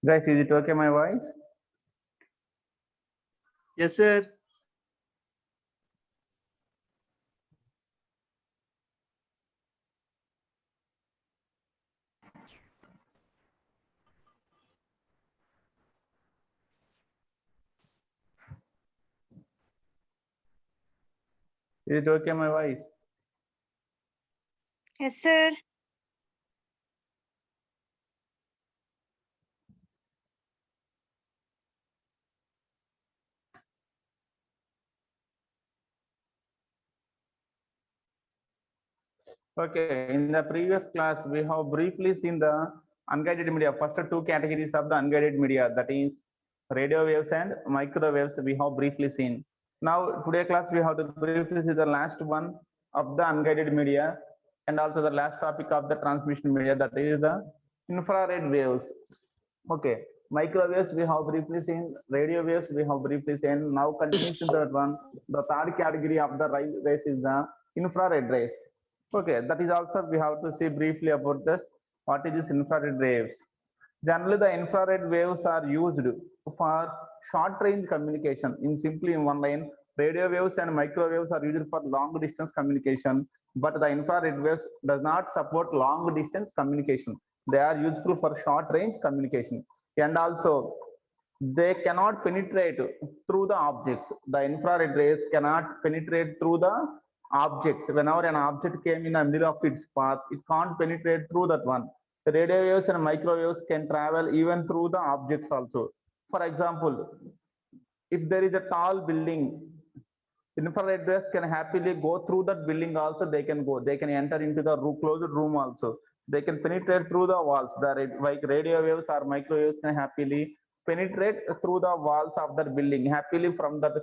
Guys, is it okay, my voice? Yes, sir. Is it okay, my voice? Yes, sir. Okay, in the previous class, we have briefly seen the unguided media. First two categories of the unguided media, that is radio waves and microwaves, we have briefly seen. Now, today class, we have to briefly see the last one of the unguided media and also the last topic of the transmission media, that is the infrared waves. Okay, microwaves we have briefly seen, radio waves we have briefly seen. Now, continuing to that one, the third category of the rays is the infrared rays. Okay, that is also we have to see briefly about this. What is this infrared waves? Generally, the infrared waves are used for short range communication. In simply in one line, radio waves and microwaves are used for long distance communication, but the infrared waves does not support long distance communication. They are useful for short range communication, and also they cannot penetrate through the objects. The infrared rays cannot penetrate through the objects. Whenever an object came in the middle of its path, it can't penetrate through that one. The radio waves and microwaves can travel even through the objects also. For example, if there is a tall building, infrared rays can happily go through that building also. They can go, they can enter into the closed room also. They can penetrate through the walls. The like radio waves or microwaves can happily penetrate through the walls of that building happily from that,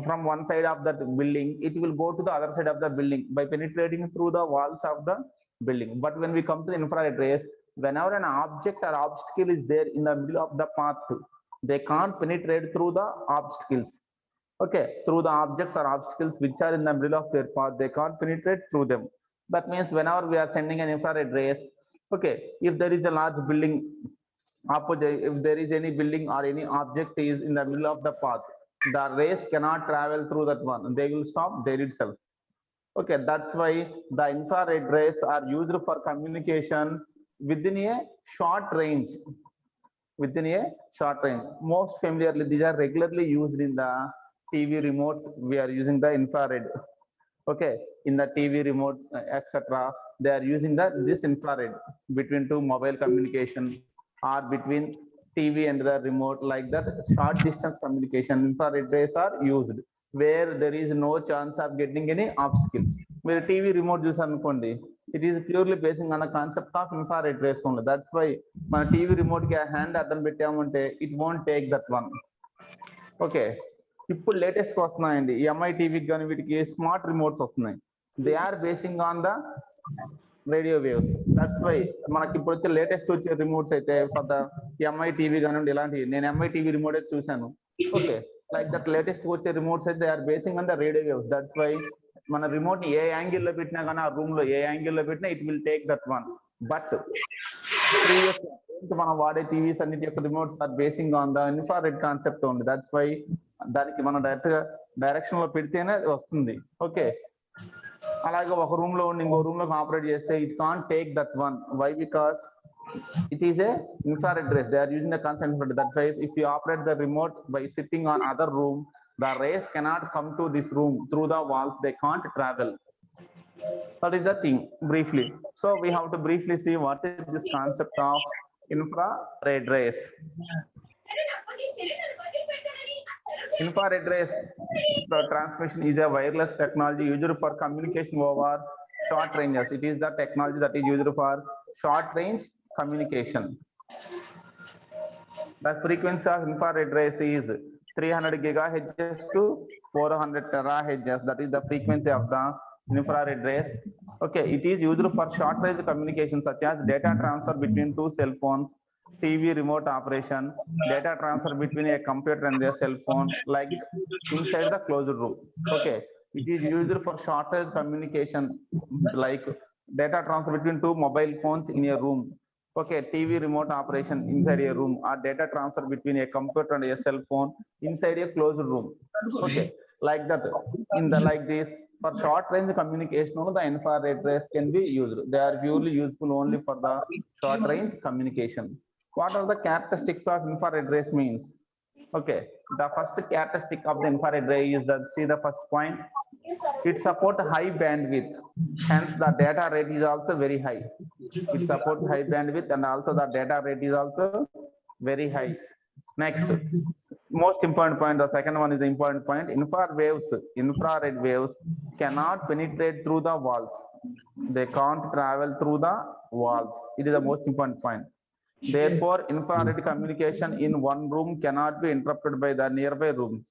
from one side of that building. It will go to the other side of the building by penetrating through the walls of the building. But when we come to the infrared rays, whenever an object or obstacle is there in the middle of the path, they can't penetrate through the obstacles. Okay, through the objects or obstacles which are in the middle of their path, they can't penetrate through them. That means whenever we are sending an infrared rays, okay, if there is a large building opposite, if there is any building or any object is in the middle of the path, the rays cannot travel through that one. They will stop there itself. Okay, that's why the infrared rays are used for communication within a short range. Within a short range. Most familiarly, these are regularly used in the TV remotes. We are using the infrared. Okay, in the TV remote, etc. They are using this infrared between two mobile communication or between TV and the remote, like that short distance communication. Infrared rays are used where there is no chance of getting any obstacle. Where TV remote use అనుకోండి, it is purely basing on the concept of infrared rays only. That's why మన TV remote కి hand అడ్డం పెట్టామంటే it won't take that one. Okay, ఇప్పుడు latest వస్తున్నాయండి ఈ MI టీవీకి కానీ వీటికి స్మార్ట్ రిమోట్స్ వస్తున్నాయి. They are basing on the radio waves. That's why మనకి ఇప్పుడు వచ్చే లేటెస్ట్ వచ్చే రిమోట్స్ అయితే ఫర్ ద ఎంఐ టీవీ కానివ్వండి, ఇలాంటివి నేను ఎంఐ టీవీ రిమోట్ అయితే చూశాను. ఓకే, లైక్ దట్ లేటెస్ట్ వచ్చే రిమోట్స్ అయితే they are basing on the radio waves. That's why మన రిమోట్ ని ఏ యాంగిల్ లో పెట్టినా కానీ ఆ రూమ్ లో ఏ యాంగిల్ లో పెట్టినా it will take that one. But previous మనం వాడే టీవీస్ అన్నిటి యొక్క remotes are basing on the infrared concept ఉంది. దట్స్ వై దానికి మనం డైరెక్ట్ గా డైరెక్షన్ లో పెడితేనే వస్తుంది. ఓకే, అలాగే ఒక రూమ్ లో ఉండి ఇంకో రూమ్ లో ఆపరేట్ చేస్తే it can't take that one. Why? Because it is a infrared rays. They are using the concept infrared. That's why if you operate the remote by sitting on other room, the rays cannot come to this room through the walls. They can't travel. That is the thing briefly. So we have to briefly see what is this concept of infrared rays. Infrared rays transmission is a wireless technology used for communication over short ranges. It is the technology that is used for short range communication. The frequency of infrared rays is 300 gigahertz to 400 terahertz. That is the frequency of the infrared rays. Okay, it is used for short range communication such as data transfer between two cell phones, TV remote operation, data transfer between a computer and a cell phone, like inside the closed room. Okay, It is used for shortest communication, like data transfer between two mobile phones in a room. Okay, TV remote operation inside a room, or data transfer between a computer and a cell phone inside a closed room. Okay, like that. In the like this, for short range communication, the infrared rays can be used. They are purely useful only for the short range communication. What are the characteristics of infrared rays means? Okay, the first characteristic of the infrared ray is that, see the first point, it supports high bandwidth, hence the data rate is also very high. It supports high bandwidth and also the data rate is also very high. Next, most important point, the second one is the important point, infrared waves cannot penetrate through the walls. They can't travel through the walls. It is the most important point. Therefore, infrared communication in one room cannot be interrupted by the nearby rooms.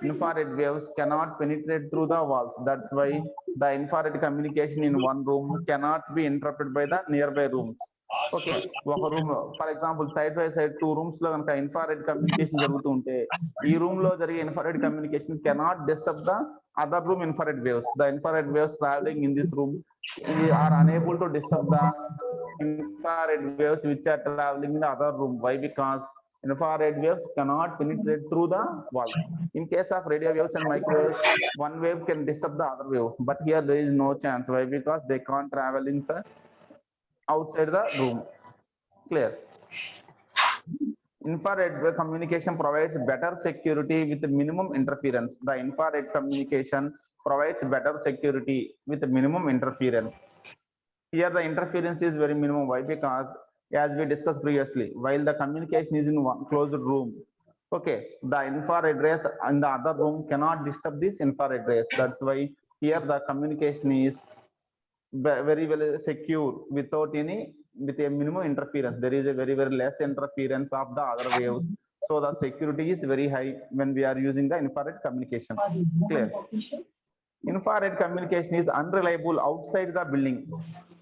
Infrared waves cannot penetrate through the walls. That's why the infrared communication in one room cannot be interrupted by the nearby rooms. Okay, ఒక room లో for example side by side two rooms లో కనుక infrared communication జరుగుతుంటే ఈ room లో జరిగే infrared communication cannot disturb the other room infrared waves. The infrared waves traveling in this room are unable to disturb the infrared waves which are traveling in the other room. Why? Because infrared waves cannot penetrate through the walls. In case of radio waves and microwaves, one wave can disturb the other wave, but here there is no chance. Why? Because they can't travel inside outside the room. Clear? Infrared wave communication provides better security with minimum interference. The infrared communication provides better security with minimum interference. Here the interference is very minimum. Why? Because as we discussed previously, while the communication is in one closed room, okay, the infrared rays in the other room cannot disturb this infrared rays. That's why here the communication is very well secure without any, with a minimum interference. There is a very less interference of the other waves, so the security is very high when we are using the infrared communication. Clear? Infrared communication is unreliable outside the building.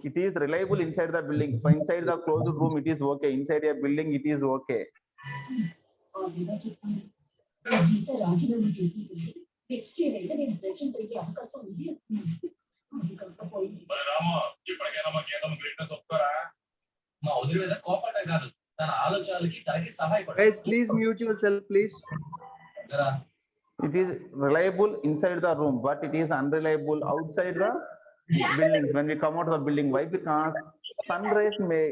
It is reliable inside the building. For inside the closed room it is okay, inside a building it is okay. Guys, please mute yourself, please. It is reliable inside the room, but it is unreliable outside the buildings when we come out of the building. Why? Because sun rays may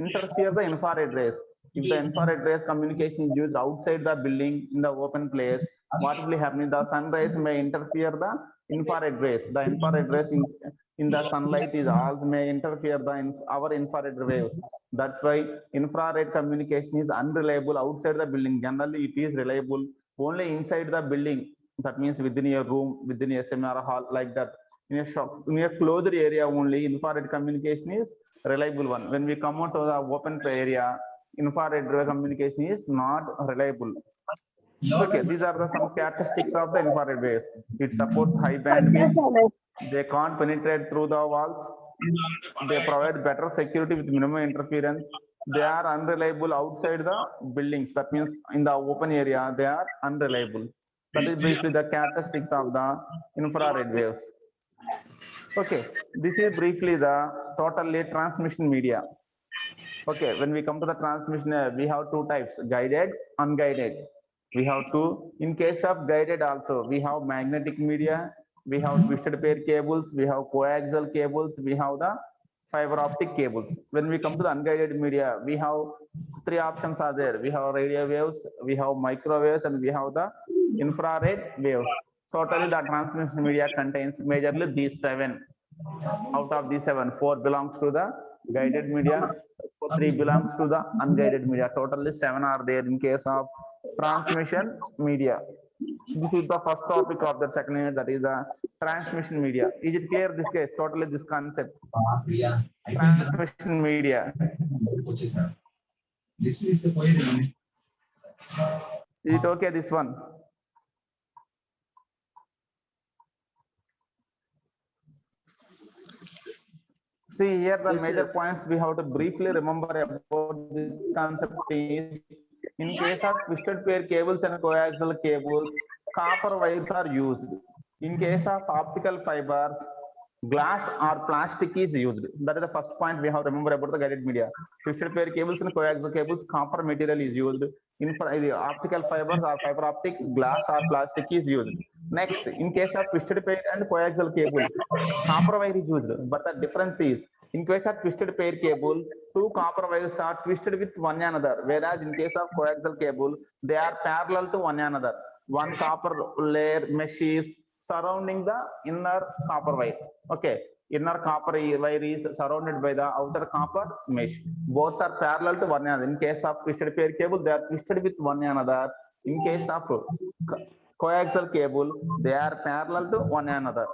interfere the infrared rays. If the infrared rays communication is used outside the building in the open place, what will happen? The sun rays may interfere the infrared rays. The infrared rays in the sunlight is all may interfere our infrared waves. That's why infrared communication is unreliable outside the building. Generally, it is reliable only inside the building. That means within a room, within a seminar hall, like that. In a shop, in a closed area only, infrared communication is reliable one. When we come out to the open area, infrared communication is not reliable. Okay, these are some characteristics of the infrared waves. It supports high bandwidth. They can't penetrate through the walls. They provide better security with minimum interference. They are unreliable outside the buildings. That means in the open area, they are unreliable. That is briefly the characteristics of the infrared waves. Okay, this is briefly the totally transmission media. Okay, when we come to the transmission, we have two types: guided, unguided. We have two. In case of guided also, we have magnetic media, we have twisted pair cables, we have coaxial cables, we have the fiber optic cables. When we come to the unguided media, we have three options are there. We have radio waves, we have microwaves, and we have the infrared waves. Totally the transmission media contains majorly these seven. Out of these seven, four belongs to the guided media, three belongs to the unguided media. Totally seven are there in case of transmission media. This is the first topic of the second unit, that is the transmission media. Is it clear this case? Totally this concept. Transmission media. Is it okay this one? See here the major points we have to briefly remember about this concept is, in case of twisted pair cables and coaxial cables, copper wires are used. In case of optical fibers, glass or plastic is used. That is the first point we have to remember about the guided media. Fixed pair cables and coaxial cables, copper material is used. In the optical fibers or fiber optics, glass or plastic is used. Next, in case of twisted pair and coaxial cable, copper wire is used. But the difference is, in case of twisted pair cable, two copper wires are twisted with one another, whereas in case of coaxial cable, they are parallel to one another. One copper layer mesh is surrounding the inner copper wire. Okay, inner copper wire is surrounded by the outer copper mesh. Both are parallel to one another. In case of twisted pair cable, they are twisted with one another. In case of coaxial cable, they are parallel to one another.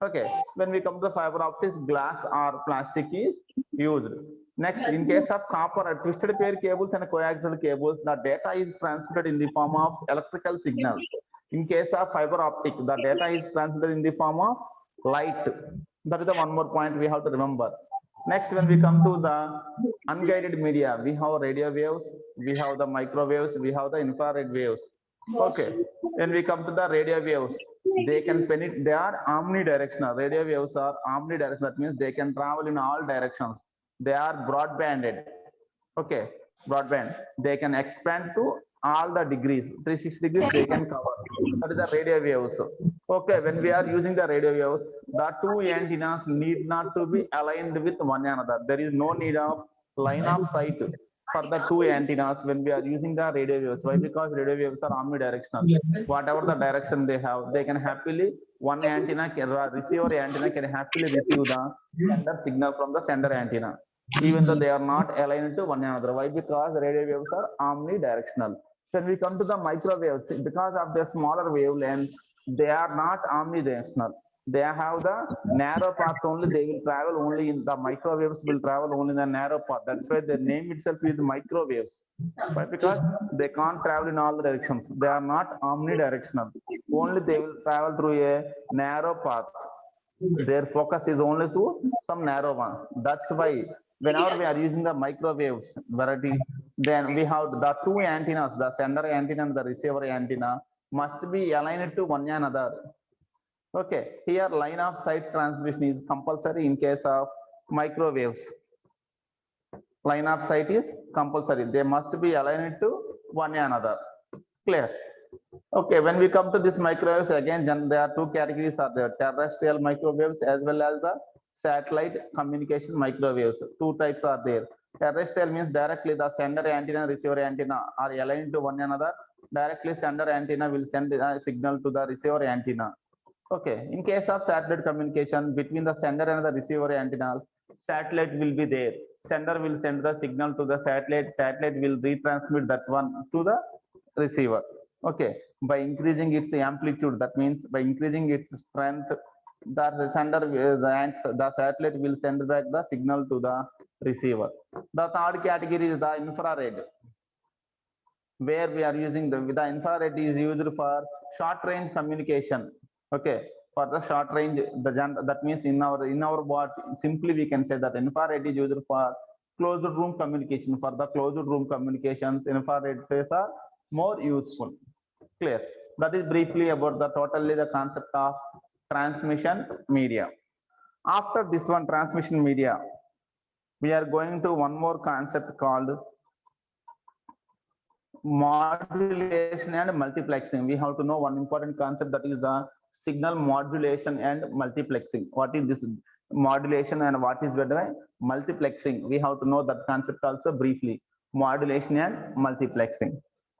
Okay, when we come to the fiber optics, glass or plastic is used. Next, in case of copper, twisted pair cables and coaxial cables, the data is transmitted in the form of electrical signals. In case of fiber optic, the data is transmitted in the form of light. That is the one more point we have to remember. Next, when we come to the unguided media, we have radio waves, we have the microwaves, we have the infrared waves. Okay, when we come to the radio waves, they can penetrate, they are omnidirectional. Radio waves are omnidirectional. That means they can travel in all directions. They are broadbanded. Okay, broadband. They can expand to all the degrees, 360 degrees they can cover. That is the radio waves. Okay, when we are using the radio waves, the two antennas need not to be aligned with one another. There is no need of line of sight for the two antennas when we are using the radio waves. Why? Because radio waves are omnidirectional. Whatever the direction they have, they can happily, one antenna can, receiver antenna can happily receive the sender signal from the sender antenna, even though they are not aligned to one another. Why? Because radio waves are omnidirectional. When we come to the microwaves, because of their smaller wavelength, they are not omnidirectional. They have the narrow path only. They will travel only in the microwaves will travel only in the narrow path. That's why their name itself is microwaves. Why? Because they can't travel in all the directions. They are not omnidirectional. Only they will travel through a narrow path. Their focus is only to some narrow one. That's why whenever we are using the microwaves variety, then we have the two antennas, the sender antenna and the receiver antenna must be aligned to one another. Okay, here line of sight transmission is compulsory in case of microwaves. Line of sight is compulsory. They must be aligned to one another. Clear? Okay, when we come to this microwaves, again, there are two categories are there, terrestrial microwaves as well as the satellite communication microwaves. Two types are there. Terrestrial means directly the sender antenna, receiver antenna are aligned to one another. Directly sender antenna will send a signal to the receiver antenna. Okay, in case of satellite communication between the sender and the receiver antennas, satellite will be there. Sender will send the signal to the satellite. Satellite will retransmit that one to the receiver. Okay, by increasing its amplitude, that means by increasing its strength, the sender, the satellite will send back the signal to the receiver. The third category is the infrared, where we are using the infrared is used for short range communication. Okay, for the short range, that means in our what simply we can say that infrared is used for closed room communication. For the closed room communications, infrared rays are more useful. Clear? That is briefly about the totally the concept of transmission media. After this one, transmission media, we are going to one more concept called modulation and multiplexing. We have to know one important concept, that is the signal modulation and multiplexing. What is this modulation and what is multiplexing? We have to know that concept also briefly. Modulation and multiplexing.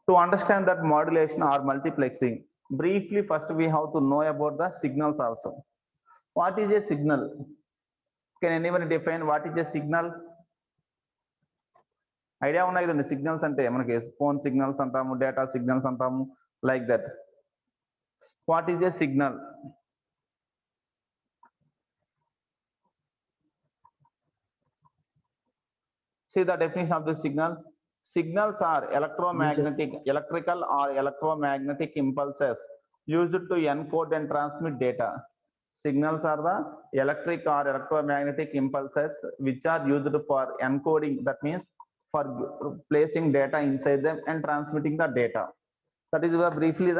To understand that modulation or multiplexing, briefly first we have to know about the signals also. What is a signal? Can anyone define what is a signal? Idea ఉన్నాయి కదండి signals అంటే మనకి phone signals అంటాము, data signals అంటాము, like that. What is a signal? See the definition of the signal. Signals are electrical or electromagnetic impulses used to encode and transmit data. Signals are the electric or electromagnetic impulses which are used for encoding, that means for placing data inside them and transmitting the data. That is briefly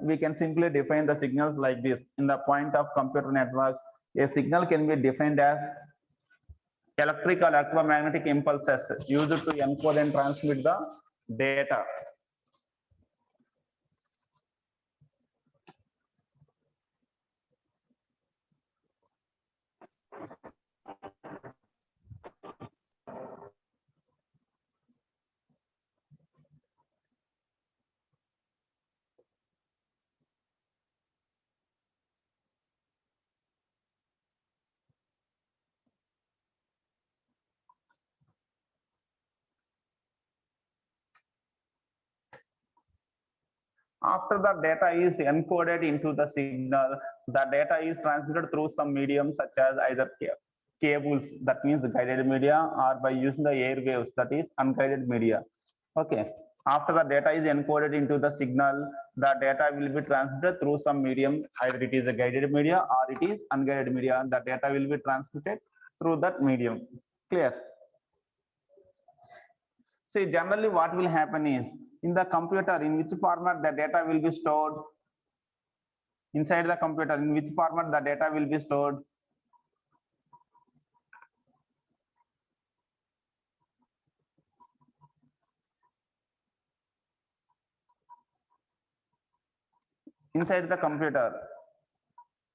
we can simply define the signals like this. In the point of computer networks, a signal can be defined as electrical electromagnetic impulses used to encode and transmit the data. After the data is encoded into the signal, the data is transmitted through some medium such as either cables, that means guided media, or by using the airwaves, that is unguided media. Okay. After the data is encoded into the signal, the data will be transmitted through some medium, either it is a guided media or it is unguided media. The data will be transmitted through that medium. Clear? See, generally what will happen is, in the computer, in which format the data will be stored? Inside the computer, in which format the data will be stored? Inside the computer,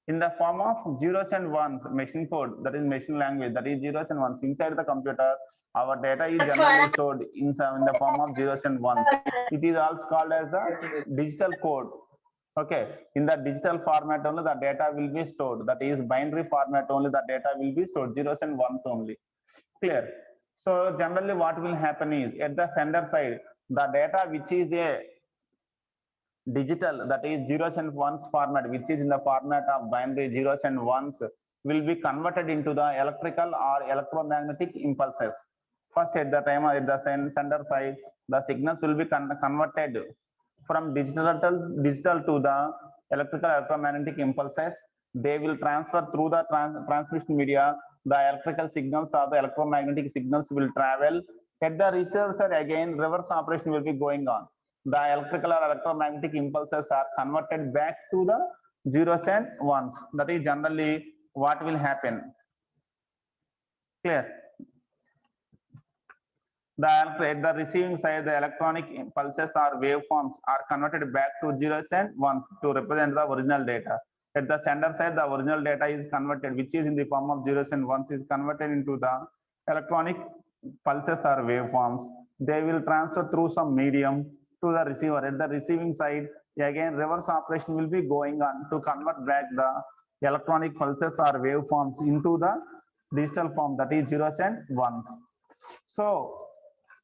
in the form of zeros and ones, machine code, that is machine language, that is zeros and ones. Inside the computer, our data is generally stored in the form of zeros and ones. It is also called as the digital code. Okay, in the digital format only the data will be stored. That is binary format only the data will be stored, zeros and ones only. Clear? So generally what will happen is, at the sender side, the data which is a digital, that is zeros and ones format, which is in the format of binary zeros and ones, will be converted into the electrical or electromagnetic impulses. First, at the time at the sender side, the signals will be converted from digital to the electrical electromagnetic impulses. They will transfer through the transmission media. The electrical signals or the electromagnetic signals will travel. At the receiver side, again reverse operation will be going on. The electrical or electromagnetic impulses are converted back to the zeros and ones. That is generally what will happen. Clear? At the receiving side, the electronic pulses or waveforms are converted back to zeros and ones to represent the original data. At the sender side, the original data is converted, which is in the form of zeros and ones, is converted into the electronic pulses or waveforms. They will transfer through some medium to the receiver. At the receiving side, again reverse operation will be going on to convert back the electronic pulses or waveforms into the digital form, that is zeros and ones. So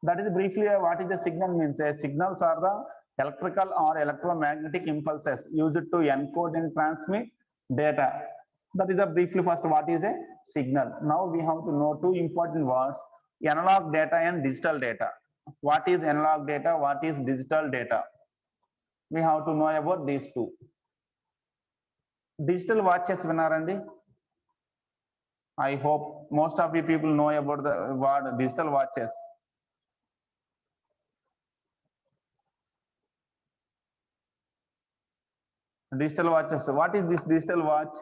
that is briefly what is the signal means. Signals are the electrical or electromagnetic impulses used to encode and transmit data. That is briefly first what is a signal. Now we have to know two important words: analog data and digital data. What is analog data? What is digital data? We have to know about these two. Digital watches vinnarandi. I hope most of you people know about the word digital watches. Digital watches. What is this digital watch?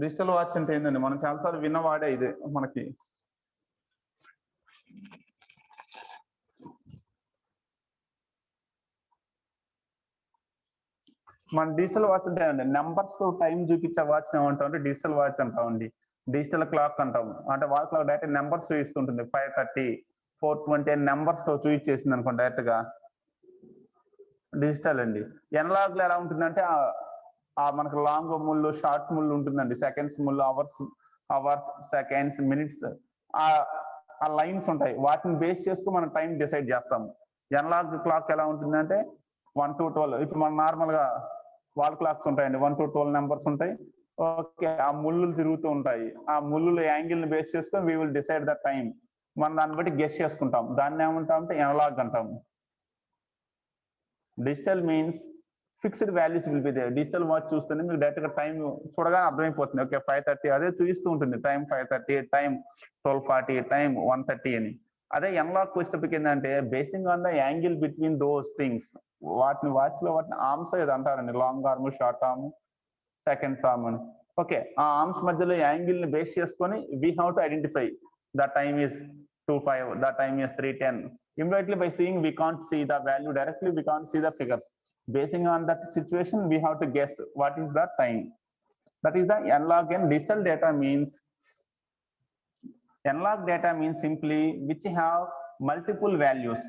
Digital watch అంటే ఏంటండి? మనం చాలాసార్లు విన్నవాడే ఇది. మనకి మన digital watch అంటే అండి numbers తో టైం చూపించే వాచ్ ఏమంటాం అంటే డిజిటల్ వాచ్ అంటామండి. డిజిటల్ క్లాక్ అంటాము. అంటే వాచ్ క్లాక్ డైరెక్ట్ నెంబర్స్ చూపిస్తుంటుంది. 5:30, 4:20 నెంబర్స్ తో చూపించేసింది అనుకోండి డైరెక్ట్ గా, డిజిటల్ అండి. ఎనలాగ్ లో ఎలా ఉంటుందంటే మనకు లాంగ్ ముళ్ళు, షార్ట్ ముళ్ళు ఉంటుందండి. సెకండ్స్ ముళ్ళు, అవర్స్, సెకండ్స్, మినిట్స్, ఆ లైన్స్ ఉంటాయి. వాటిని బేస్ చేసుకుని మనం టైం డిసైడ్ చేస్తాము. ఎనలాగ్ క్లాక్ ఎలా ఉంటుందంటే 1 to 12. ఇప్పుడు మనం నార్మల్ గా వాల్ క్లాక్స్ ఉంటాయండి. 1 to 12 నెంబర్స్ ఉంటాయి. ఓకే, ఆ ముళ్ళు తిరుగుతూ ఉంటాయి. ఆ ముళ్ళు యాంగిల్ ని బేస్ చేసుకొని we will decide the time. మనం దాన్ని బట్టి గెస్ చేసుకుంటాం. దాన్ని ఏమంటాం అంటే ఎనలాగ్ అంటాం. Digital means fixed values will be there. Digital watch చూస్తేనే మీకు డైరెక్ట్ గా టైం చూడగానే అర్థమైపోతుంది. ఓకే 5:30 అదే చూపిస్తూ ఉంటుంది. టైం 5:30, టైం 12:40, టైం 1:30 అని. అదే ఎన్లాక్ వచ్చేటప్పటికి ఏంటంటే basing on the angle between those things, వాటిని వాచ్ లో వాటిని ఆర్మ్స్ ఏదో అంటారండి, long arm, short arm, seconds arm అని. ఓకే, ఆ ఆర్మ్స్ మధ్యలో యాంగిల్ ని బేస్ చేసుకొని we have to identify the time is 2:05, the time is 3:10. Immediately by seeing, we can't see the value directly, we can't see the figures. Basing on that situation, we have to guess what is the time. That is the analog and digital data means. Analog data means simply which have multiple values.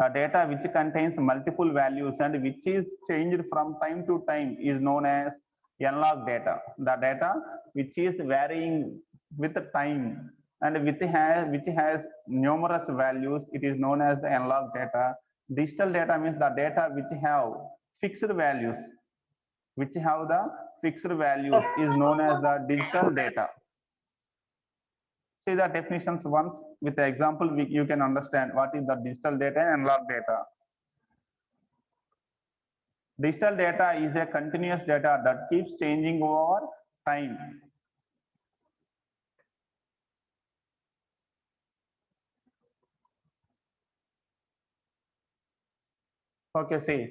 The data which contains multiple values and which is changed from time to time is known as analog data. The data which is varying with time and which has numerous values, it is known as the analog data. Digital data means the data which have fixed values, which have the fixed values is known as the digital data. See the definitions once with the example, you can understand what is the digital data and analog data. Digital data is a continuous data that keeps changing over time. Okay, see,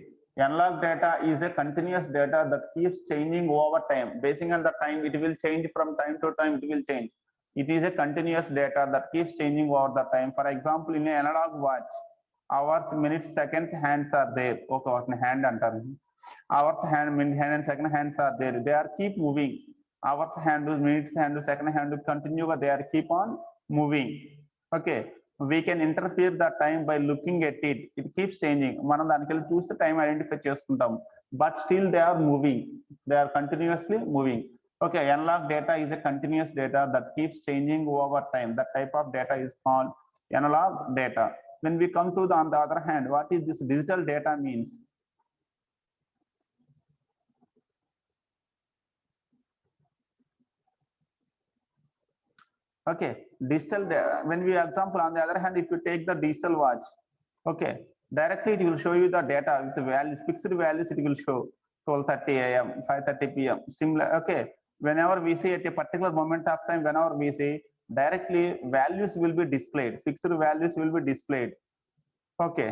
analog data is a continuous data that keeps changing over time. Basing on the time, it will change from time to time, it will change. It is a continuous data that keeps changing over the time. For example, in an analog watch, hours, minutes, seconds, hands are there. Okay, what hand antaru. Hours, minute hand and second hands are there. They are keep moving. Hours, hand, minutes, hand, second hand continue. They are keep on moving. Okay, we can interfere the time by looking at it. It keeps changing. మనం దానికి చూసి the time identify చేసుకుంటాం. But still they are moving. They are continuously moving. Okay, analog data is a continuous data that keeps changing over time. That type of data is called analog data. When we come to on the other hand, what is this digital data means? Okay, digital data, when we example on the other hand, if you take the digital watch, okay, directly it will show you the data with the values, fixed values. It will show 12:30 a.m., 5:30 p.m. similar. Okay, whenever we see at a particular moment of time, whenever we see, directly values will be displayed, fixed values will be displayed. Okay,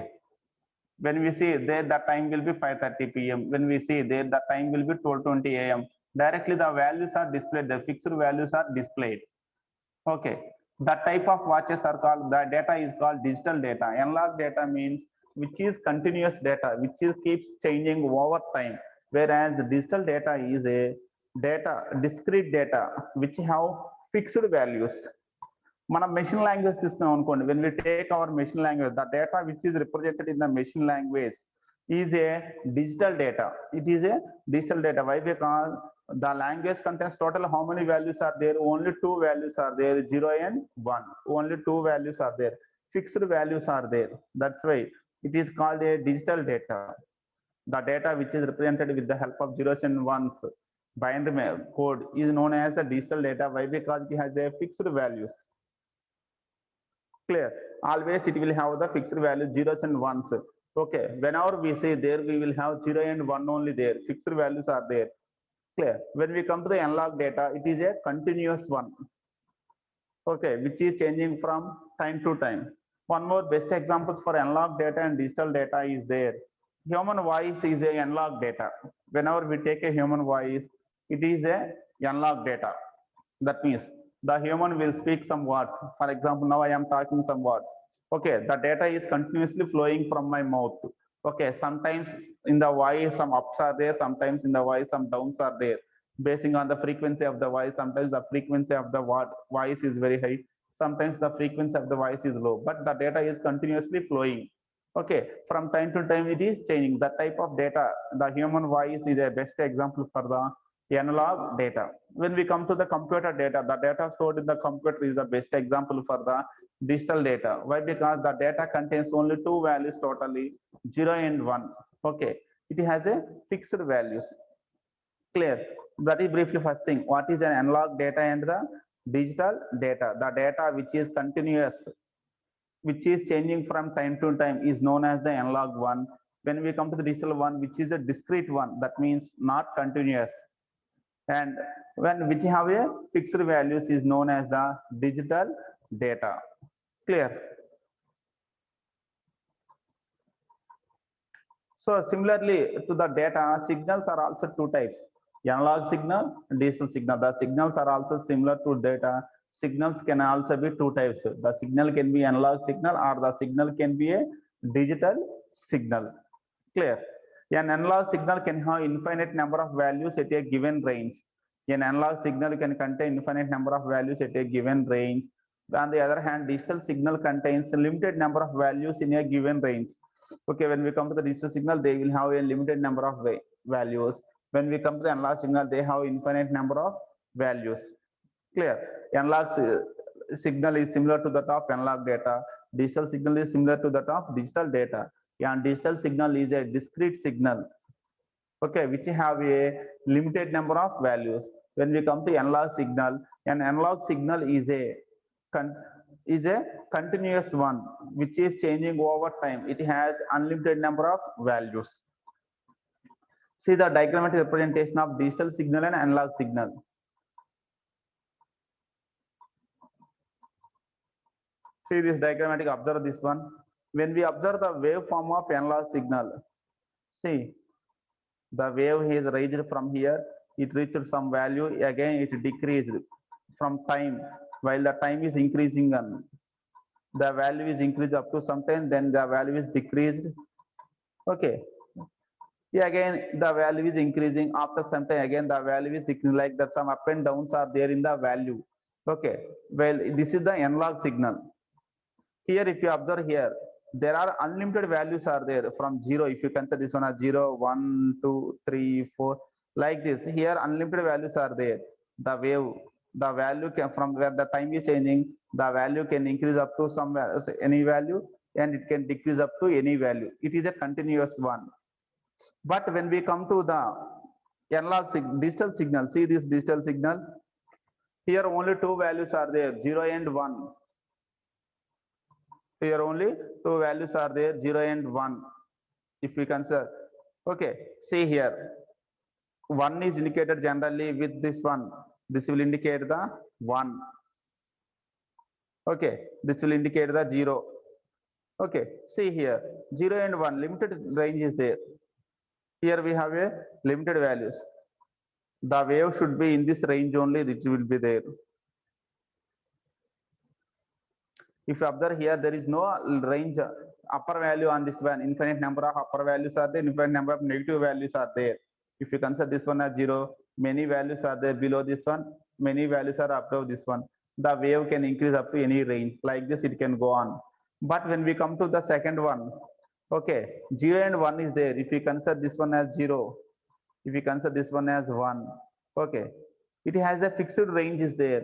when we see there, the time will be 5:30 p.m. when we see there, the time will be 12:20 a.m. directly the values are displayed, the fixed values are displayed. Okay, that type of watches are called, the data is called digital data. Analog data means which is continuous data, which is keeps changing over time, whereas digital data is a data, discrete data which have fixed values. మనం machine language తీసుకున్నాం అనుకోండి, when we take our machine language, the data which is represented in the machine language is a digital data. It is a digital data. Why? Because the language contains total how many values are there? Only two values are there, 0 and 1. Only two values are there. Fixed values are there. That's why it is called a digital data. The data which is represented with the help of zeros and ones, binary code, is known as the digital data. Why? Because it has a fixed values. Clear? Always it will have the fixed value, zeros and ones. Okay, whenever we say there, we will have 0 and 1 only there. Fixed values are there. Clear? When we come to the analog data, it is a continuous one. Okay, which is changing from time to time. One more best examples for analog data and digital data is there. Human voice is a analog data. Whenever we take a human voice, it is a analog data. That means the human will speak some words. For example, now I am talking some words. Okay, the data is continuously flowing from my mouth. Okay, sometimes in the voice some ups are there, sometimes in the voice some downs are there. Basing on the frequency of the voice, sometimes the frequency of the voice is very high, sometimes the frequency of the voice is low, but the data is continuously flowing. Okay, from time to time it is changing. That type of data, the human voice is a best example for the analog data. When we come to the computer data, the data stored in the computer is the best example for the digital data. Why? Because the data contains only two values totally, 0 and 1. Okay, it has a fixed values. Clear? That is briefly first thing. What is an analog data and the digital data? The data which is continuous, which is changing from time to time, is known as the analog one, When we come to the digital one, which is a discrete one, that means not continuous. And when which have a fixed values is known as the digital data. Clear? So similarly to the data, signals are also two types: analog signal and digital signal. The signals are also similar to data. Signals can also be two types. The signal can be analog signal, or the signal can be a digital signal. Clear? An analog signal can have infinite number of values at a given range. An analog signal can contain infinite number of values at a given range. On the other hand, digital signal contains a limited number of values in a given range. Okay, when we come to the digital signal, they will have a limited number of values. When we come to the analog signal, they have infinite number of values. Clear? Analog signal is similar to that of analog data. Digital signal is similar to that of digital data. And digital signal is a discrete signal, okay, which have a limited number of values. When we come to analog signal, an analog signal is a continuous one which is changing over time. It has unlimited number of values. See the diagrammatic representation of digital signal and analog signal. See this diagrammatic, observe this one. When we observe the waveform of analog signal, see the wave is raised from here, it reached some value, again it decreased from time, while the time is increasing on the value is increased up to some time, then the value is decreased. Okay, yeah, again the value is increasing, after some time again the value is decreasing, like that. Some up and downs are there in the value. Okay, well, this is the analog signal. Here if you observe here, there are unlimited values are there from 0. If you consider this one as 0, 1, 2, 3, 4, like this, here unlimited values are there. The wave, the value can, from where the time is changing, the value can increase up to some any value, and it can decrease up to any value. It is a continuous one. But when we come to the digital signal, see this digital signal, here only two values are there, 0 and 1. Here only two values are there, 0 and 1. If we consider, okay, see here, 1 is indicated generally with this one. This will indicate the 1. Okay, this will indicate the 0. Okay, see here, 0 and 1, limited range is there. Here we have a limited values. The wave should be in this range only, it will be there. If you observe here, there is no range upper value on this one. Infinite number of upper values are there, infinite number of negative values are there. If you consider this one as 0, many values are there below this one, many values are above this one. The wave can increase up to any range. Like this, it can go on. But when we come to the second one, okay, 0 and 1 is there. If we consider this one as 0, if we consider this one as 1, okay, it has a fixed range is there.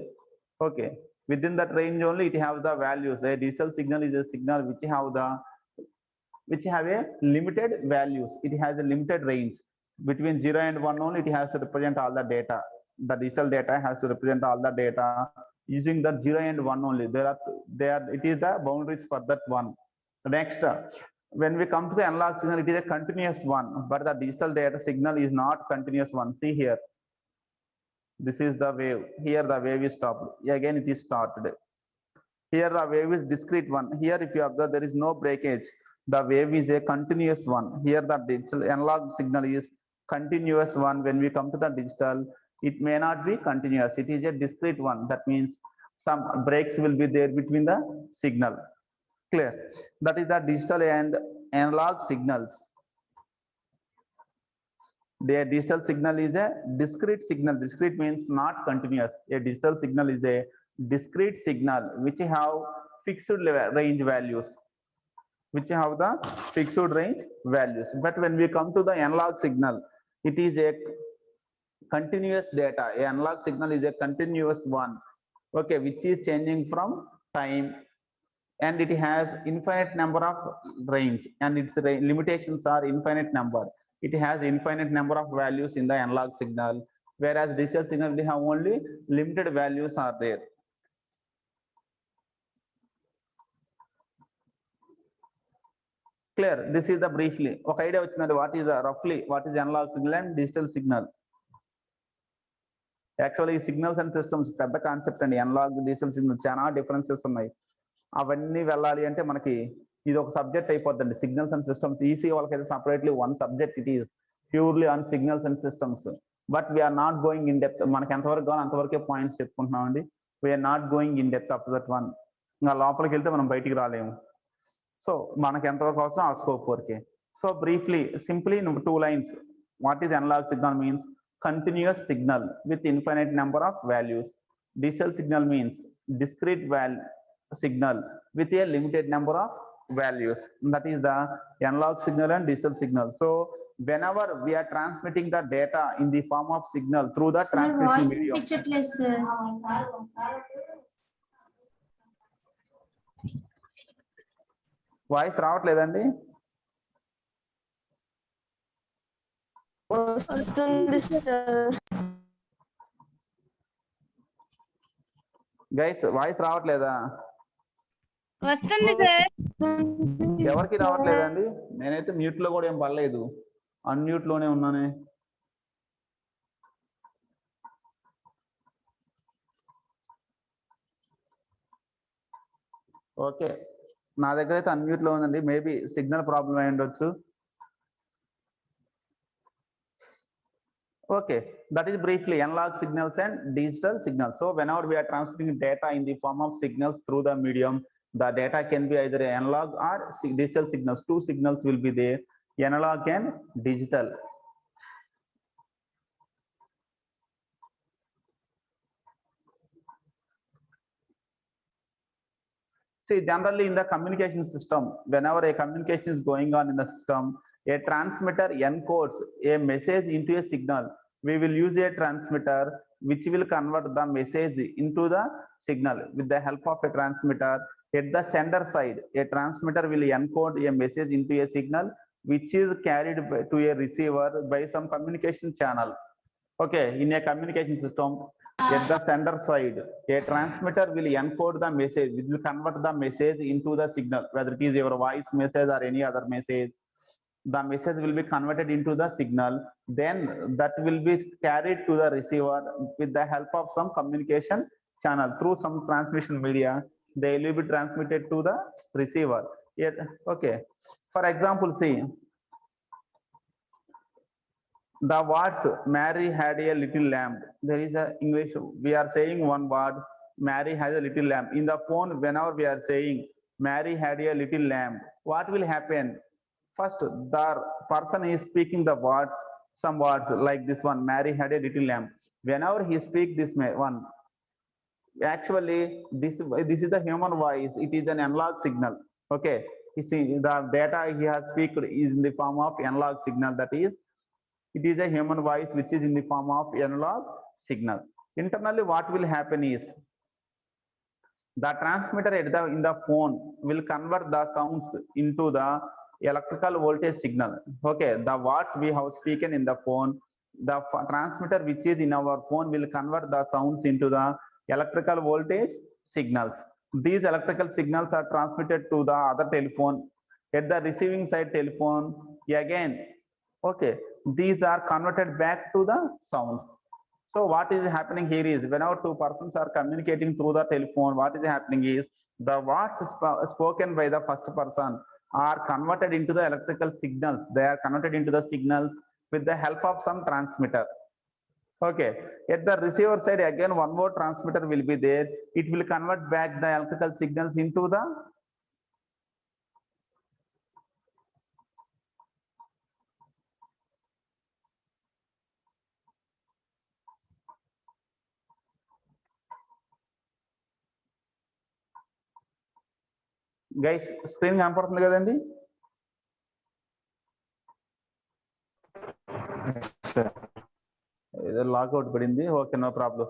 Okay, within that range only it has the values. A digital signal is a signal which have a limited values. It has a limited range. Between 0 and 1 only it has to represent all the data. The digital data has to represent all the data using the 0 and 1 only. It is the boundaries for that one. Next, when we come to the analog signal, it is a continuous one, but the digital data signal is not continuous one. See here, this is the wave. Here the wave is stopped. Again it is started. Here the wave is discrete one. Here if you observe, there is no breakage. The wave is a continuous one. Here the digital analog signal is continuous one. When we come to the digital, it may not be continuous. It is a discrete one. That means some breaks will be there between the signal. Clear? That is the digital and analog signals. The digital signal is a discrete signal. Discrete means not continuous. A digital signal is a discrete signal which have fixed range values. Which have the fixed range values. But when we come to the analog signal, it is a continuous data. A analog signal is a continuous one. Okay, which is changing from time, and it has infinite number of range, and its limitations are infinite number. It has infinite number of values in the analog signal, whereas digital signal they have only limited values are there. Clear? This is the briefly ఒక idea వచ్చిందండి. What is roughly what is analog signal and digital signal? Actually signals and systems పెద్ద concept అండి. Analogue digital signal చాలా differences ఉన్నాయి. అవన్నీ వెళ్ళాలి అంటే మనకి ఇది ఒక సబ్జెక్ట్ అయిపోద్దండి. సిగ్నల్స్ అండ్ సిస్టమ్స్ ఈసీ వాళ్ళకైతే separately one subject it is purely on signals and systems. But we're not going in depth. మనకి ఎంతవరకు కావాలి అంతవరకే పాయింట్స్ చెప్పుకుంటున్నాం అండి. We're not going in depth up that one. ఇంకా లోపలికి వెళ్తే మనం బయటికి రాలేము. సో మనకి ఎంతవరకు అవసరం ఆ స్కోప్ వరకే. So briefly simply 2 lines. What is analog signal means continuous signal with infinite number of values. Digital signal means discrete signal with a limited number of values. That is the analog signal and digital signal. So whenever we are transmitting the data in the form of signal through the transmission medium. Voice రావట్లేదండి. Guys voice రావట్లేదా? వస్తుంది sir. ఎవరికి రావట్లేదండి? నేనైతే mute లో కూడా ఏం పడలేదు, అన్మ్యూట్ లోనే ఉన్నానే. ఓకే, నా దగ్గర అయితే అన్మ్యూట్ లో ఉందండి. మేబీ సిగ్నల్ ప్రాబ్లం అయి ఉండొచ్చు. Okay, that is briefly analog signals and digital signals. So whenever we are transmitting data in the form of signals through the medium, the data can be either analog or digital signals. 2 signals will be there, analog and digital. See, generally in the communication system, whenever a communication is going on in the system, a transmitter encodes a message into a signal. We will use a transmitter which will convert the message into the signal with the help of a transmitter. At the sender side, a transmitter will encode a message into a signal which is carried to a receiver by some communication channel. Okay, in a communication system, at the sender side, a transmitter will encode the message, it will convert the message into the signal, whether it is your voice message or any other message. The message will be converted into the signal, then that will be carried to the receiver with the help of some communication channel through some transmission media. They will be transmitted to the receiver. Okay, for example, see the words Mary had a little lamb. There is a English, we are saying one word, Mary has a little lamb. In the phone, whenever we are saying Mary had a little lamb, what will happen? First, the person is speaking the words, some words like this one, Mary had a little lamb. Whenever he speaks this one, actually this is the human voice. It is an analog signal. Okay, you see the data he has speak is in the form of analog signal. That is, it is a human voice which is in the form of analog signal. Internally, what will happen is the transmitter in the phone will convert the sounds into the electrical voltage signal. Okay, the words we have spoken in the phone, the transmitter which is in our phone will convert the sounds into the electrical voltage signals. These electrical signals are transmitted to the other telephone. At the receiving side telephone, again, okay, these are converted back to the sounds. So what is happening here is whenever 2 persons are communicating through the telephone, what is happening is the words spoken by the first person are converted into the electrical signals. They are converted into the signals with the help of some transmitter. Okay, at the receiver side again one more transmitter will be there. It will convert back the electrical signals into the guys screen కనపడుతుంది కదండి? ఏదో lockout పడింది. Okay, no problem.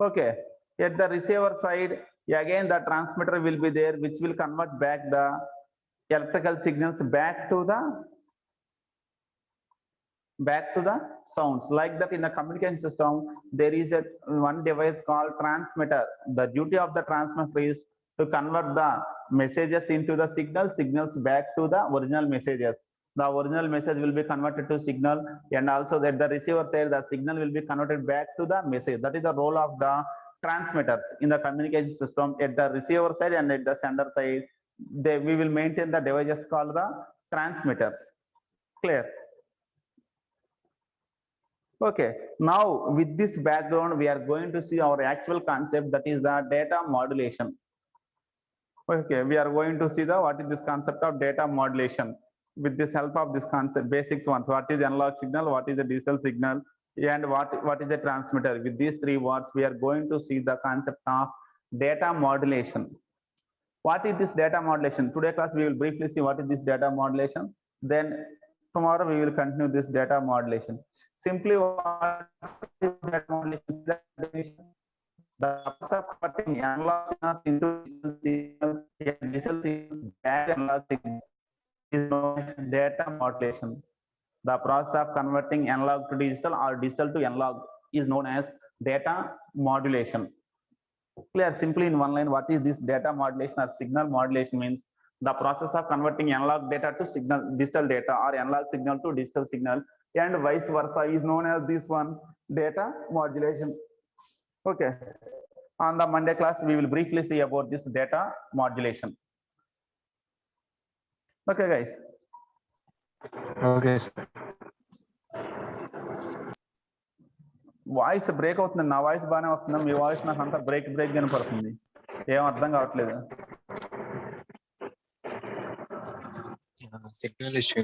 Okay, at the receiver side again the transmitter will be there which will convert back the electrical signals back to the sounds. Like that, in the communication system there is one device called transmitter. The duty of the transmitter is to convert the messages into the signals back to the original messages. The original message will be converted to signal, and also that the receiver side, the signal will be converted back to the message. That is the role of the transmitters in the communication system. At the receiver side and at the sender side, we will maintain the devices called the transmitters. Clear? Okay, now with this background, we are going to see our actual concept, that is the data modulation. Okay, we are going to see the what is this concept of data modulation with this help of this concept, basics ones. What is analog signal, what is the digital signal, and what is the transmitter. With these three words, we are going to see the concept of data modulation. What is this data modulation? Today class, we will briefly see what is this data modulation. Then tomorrow we will continue this data modulation. Simply, what is data modulation? The process of converting analog signals into digital signals back analog signals is known as data modulation. The process of converting analog to digital or digital to analog is known as data modulation. Clear? Simply in one line, what is this data modulation or signal modulation means? The process of converting analog data to digital data, or analog signal to digital signal, and vice versa is known as this one, data modulation. Okay. On the Monday class, we will briefly see about this data modulation. Okay, guys. Okay, sir. Voice break అవుతుంది. నా voice బాగానే వస్తుందా? మీ voice నాకు అంతా break కనపడుతుంది. ఏం అర్థం కావట్లేదు. Signal issue.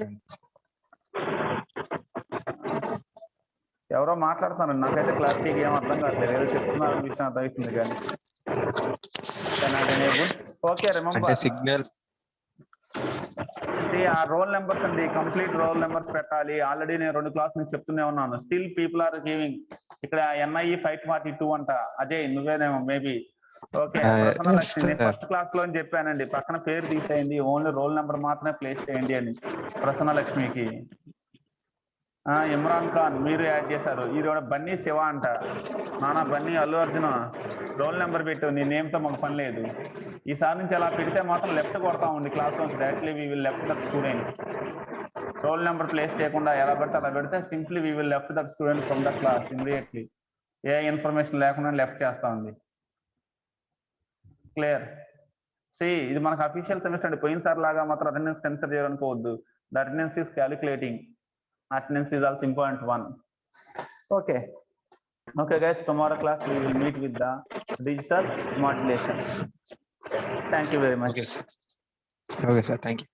ఎవరో మాట్లాడుతున్నారు, నాకైతే క్లారిటీగా ఏం అర్థం కావట్లేదు. ఏదో చెప్తున్నారు విషయం అర్థమవుతుంది కానీ. ఓకే, రిమెంబర్ సిగ్నల్ ఆ రోల్ నెంబర్స్ అండి, కంప్లీట్ రోల్ నెంబర్స్ పెట్టాలి. ఆల్రెడీ నేను 2 క్లాస్ నుంచి చెప్తూనే ఉన్నాను. Still people are giving. ఇక్కడ NIE 542 అంట. అజయ్ నువ్వేనేమో maybe. Okay, Prasanna Lakshmi first class లో చెప్పానండి, పక్కన పేరు తీసేయండి, ఓన్లీ రోల్ నెంబర్ మాత్రమే ప్లేస్ చేయండి అని ప్రసన్న లక్ష్మికి. ఇమ్రాన్ ఖాన్ మీరు యాడ్ చేశారు. ఈ బన్నీ శివ అంట. నానా బన్నీ అల్లు అర్జున రోల్ నెంబర్ పెట్టు, నీ నేమ్తో మాకు పని లేదు. ఈసారి నుంచి అలా పెడితే మాత్రం లెఫ్ట్ కొడతా ఉంది class rooms. Directly we will left that student. Roll number place చేయకుండా ఎలా పెడితే అలా పెడితే simply we will left that student from the class immediately. A information లేకుండా లెఫ్ట్ చేస్తా ఉంది. క్లియర్? ఇది మనకు అఫీషియల్ సెమిస్టర్ అండి. పోయినసారి లాగా మాత్రం అటెండెన్స్ కన్సిడర్ చేయాలనుకోవద్దు. The attendance is calculating. Attendance is also important one. Okay guys, tomorrow class we will meet with the digital modulation. Thank you very much. Okay sir, thank you.